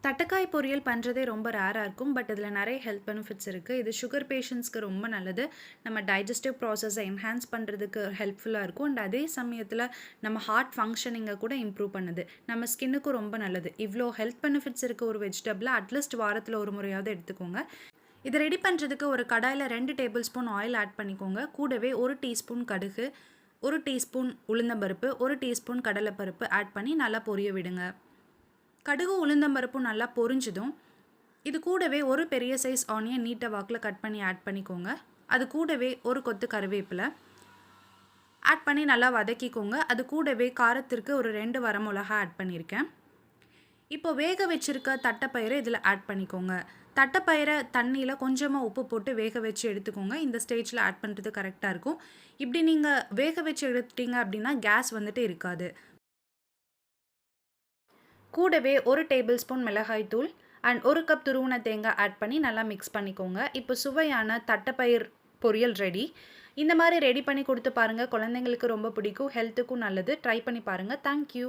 தட்டக்காய் பொரியல் பண்ணுறதே ரொம்ப ரேராக இருக்கும். பட் இதில் நிறைய ஹெல்த் பெனிஃபிட்ஸ் இருக்குது. இது சுகர் பேஷண்ட்ஸ்க்கு ரொம்ப நல்லது. நம்ம டைஜஸ்டிவ் ப்ராசஸை என்ஹான்ஸ் பண்ணுறதுக்கு ஹெல்ப்ஃபுல்லாக இருக்கும். அண்ட் அதே சமயத்தில் நம்ம ஹார்ட் ஃபங்க்ஷனிங்கை கூட இம்ப்ரூவ் பண்ணுது. நம்ம ஸ்கின்னுக்கும் ரொம்ப நல்லது. இவ்வளோ ஹெல்த் பெனிஃபிட்ஸ் இருக்க ஒரு வெஜிடபிளை அட்லீஸ்ட் வாரத்தில் ஒரு முறையாவது எடுத்துக்கோங்க. இதை ரெடி பண்ணுறதுக்கு ஒரு கடாயில் 2 டேபிள் ஸ்பூன் ஆயில் ஆட் பண்ணிக்கோங்க. கூடவே 1 டீஸ்பூன் கடுகு, 1 டீஸ்பூன் உளுந்தம்பருப்பு, 1 டீஸ்பூன் கடலைப்பருப்பு ஆட் பண்ணி நல்லா பொரிய விடுங்க. கடுகு உளுந்தம்பருப்பும் நல்லா பொரிஞ்சதும் இது கூடவே ஒரு பெரிய சைஸ் ஆனியன் நீட்டை வாக்கில் கட் பண்ணி ஆட் பண்ணிக்கோங்க. அது கூடவே ஒரு கொத்து கருவேப்பிலை ஆட் பண்ணி நல்லா வதக்கிக்கோங்க. அது கூடவே காரத்திற்கு ஒரு 2 வரமிளகா ஆட் பண்ணியிருக்கேன். இப்போ வேக வச்சுருக்க தட்டைப்பயிரை இதில் ஆட் பண்ணிக்கோங்க. தட்டைப்பயிரை தண்ணியில் கொஞ்சமாக உப்பு போட்டு வேக வச்சு எடுத்துக்கோங்க. இந்த ஸ்டேஜில் ஆட் பண்ணுறது கரெக்டாக இருக்கும். இப்படி நீங்கள் வேக வச்சு எடுத்துட்டீங்க அப்படின்னா கேஸ் வந்துட்டு இருக்காது. கூடவே 1 டேபிள் ஸ்பூன் மிளகாய் தூள் அண்ட் 1 கப் துருவின தேங்காய் ஆட் பண்ணி நல்லா மிக்ஸ் பண்ணிக்கோங்க. இப்போ சுவையான தட்டைப்பயிர் பொரியல் ரெடி. இந்த மாதிரி ரெடி பண்ணி கொடுத்து பாருங்கள். குழந்தைங்களுக்கு ரொம்ப பிடிக்கும். ஹெல்த்துக்கும் நல்லது. ட்ரை பண்ணி பாருங்கள். தேங்க்யூ.